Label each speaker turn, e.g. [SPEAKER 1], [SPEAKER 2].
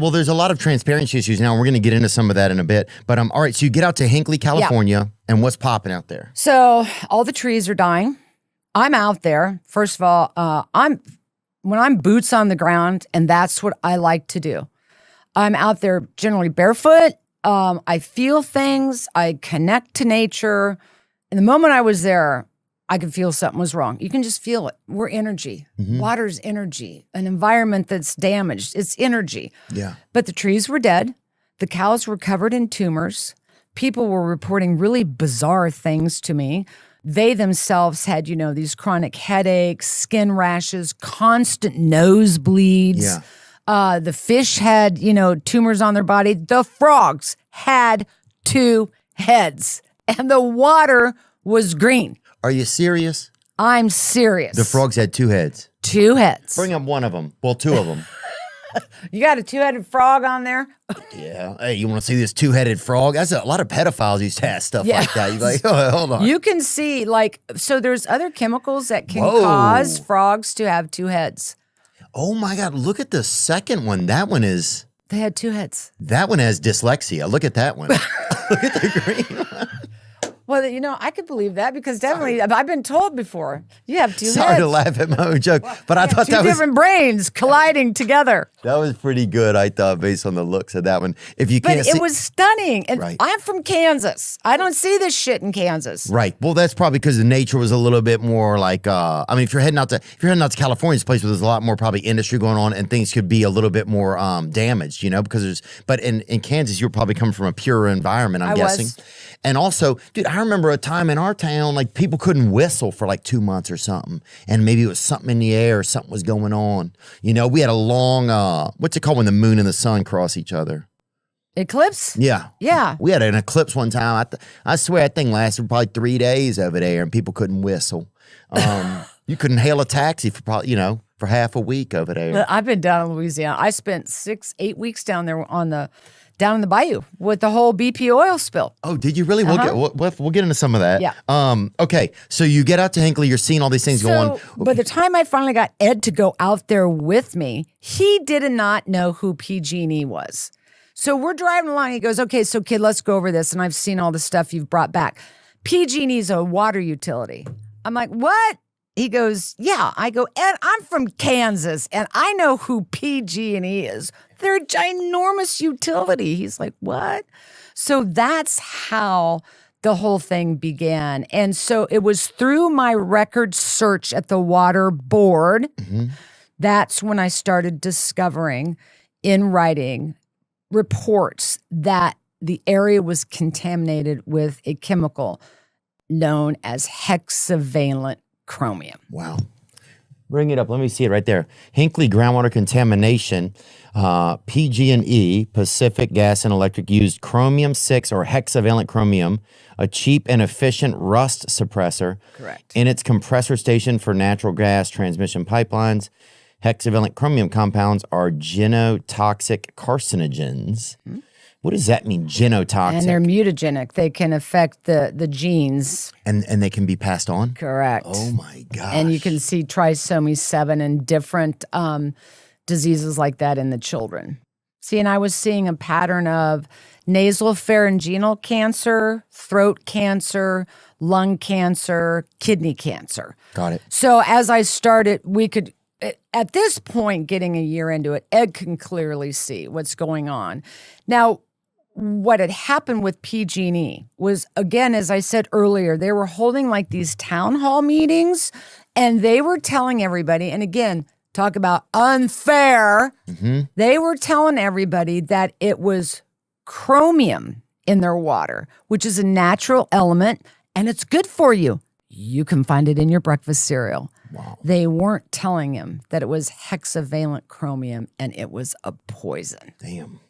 [SPEAKER 1] Well, there's a lot of transparency issues now, and we're going to get into some of that in a bit. But all right, so you get out to Hinckley, California, and what's popping out there?
[SPEAKER 2] So all the trees are dying. I'm out there. First of all, when I'm boots on the ground, and that's what I like to do. I'm out there generally barefoot. I feel things. I connect to nature. And the moment I was there, I could feel something was wrong. You can just feel it. We're energy. Water's energy. An environment that's damaged, it's energy.
[SPEAKER 1] Yeah.
[SPEAKER 2] But the trees were dead. The cows were covered in tumors. People were reporting really bizarre things to me. They themselves had, these chronic headaches, skin rashes, constant nosebleeds.
[SPEAKER 1] Yeah.
[SPEAKER 2] The fish had, tumors on their body. The frogs had 2 heads, and the water was green.
[SPEAKER 1] Are you serious?
[SPEAKER 2] I'm serious.
[SPEAKER 1] The frogs had 2 heads.
[SPEAKER 2] 2 heads.
[SPEAKER 1] Bring up one of them. Well, 2 of them.
[SPEAKER 2] You got a 2-headed frog on there?
[SPEAKER 1] Yeah. Hey, you want to see this 2-headed frog? That's a lot of pedophiles used to have stuff like that. You're like, oh, hold on.
[SPEAKER 2] You can see, so there's other chemicals that can cause frogs to have 2 heads.
[SPEAKER 1] Oh my God, look at the second one. That one is...
[SPEAKER 2] They had 2 heads.
[SPEAKER 1] That one has dyslexia. Look at that one. Look at the green one.
[SPEAKER 2] Well, I could believe that because definitely, I've been told before, you have 2 heads.
[SPEAKER 1] Sorry to laugh at my own joke, but I thought that was...
[SPEAKER 2] 2 different brains colliding together.
[SPEAKER 1] That was pretty good, I thought, based on the looks of that one. If you can't
[SPEAKER 2] But it was stunning. And
[SPEAKER 1] Right.
[SPEAKER 2] I'm from Kansas. I don't see this shit in Kansas.
[SPEAKER 1] Right. Well, that's probably because the nature was a little bit more like, if you're heading out to California, it's a place where there's a lot more probably industry going on and things could be a little bit more damaged, because but in Kansas, you're probably coming from a purer environment, I'm guessing. And also, dude, I remember a time in our town, like people couldn't whistle for like 2 months or something. And maybe it was something in the air or something was going on. We had a long, what's it called when the moon and the sun cross each other?
[SPEAKER 2] Eclipse?
[SPEAKER 1] Yeah.
[SPEAKER 2] Yeah.
[SPEAKER 1] We had an eclipse one time. I swear that thing lasted probably 3 days over there and people couldn't whistle. You couldn't hail a taxi for probably, for half a week over there.
[SPEAKER 2] I've been down in Louisiana. I spent 6-8 weeks down there down in the bayou with the whole BP oil spill.
[SPEAKER 1] Oh, did you really? We'll get into some of that.
[SPEAKER 2] Yeah.
[SPEAKER 1] Okay, so you get out to Hinckley, you're seeing all these things go on.
[SPEAKER 2] By the time I finally got Ed to go out there with me, he did not know who PG&E was. So we're driving along. He goes, okay, so kid, let's go over this. And I've seen all the stuff you've brought back. PG&E is a water utility. I'm like, what? He goes, yeah. I go, Ed, I'm from Kansas, and I know who PG&E is. They're a ginormous utility. He's like, what? So that's how the whole thing began. And so it was through my record search at the water board. That's when I started discovering in writing reports that the area was contaminated with a chemical known as hexavalent chromium.
[SPEAKER 1] Wow. Bring it up. Let me see it right there. Hinckley groundwater contamination. PG&E, Pacific Gas and Electric, used chromium-6 or hexavalent chromium, a cheap and efficient rust suppressor.
[SPEAKER 2] Correct.
[SPEAKER 1] In its compressor station for natural gas transmission pipelines. Hexavalent chromium compounds are genotoxic carcinogens. What does that mean, genotoxic?
[SPEAKER 2] And they're mutagenic. They can affect the genes.
[SPEAKER 1] And they can be passed on?
[SPEAKER 2] Correct.
[SPEAKER 1] Oh, my gosh.
[SPEAKER 2] And you can see trisomy 7 and different diseases like that in the children. See, and I was seeing a pattern of nasal pharyngeal cancer, throat cancer, lung cancer, kidney cancer.
[SPEAKER 1] Got it.
[SPEAKER 2] So as I started, at this point, getting a year into it, Ed can clearly see what's going on. Now, what had happened with PG&E was, again, as I said earlier, they were holding like these town hall meetings, and they were telling everybody, and again, talk about unfair, they were telling everybody that it was chromium in their water, which is a natural element, and it's good for you. You can find it in your breakfast cereal.
[SPEAKER 1] Wow.
[SPEAKER 2] They weren't telling him that it was hexavalent chromium and it was a poison.
[SPEAKER 1] Damn.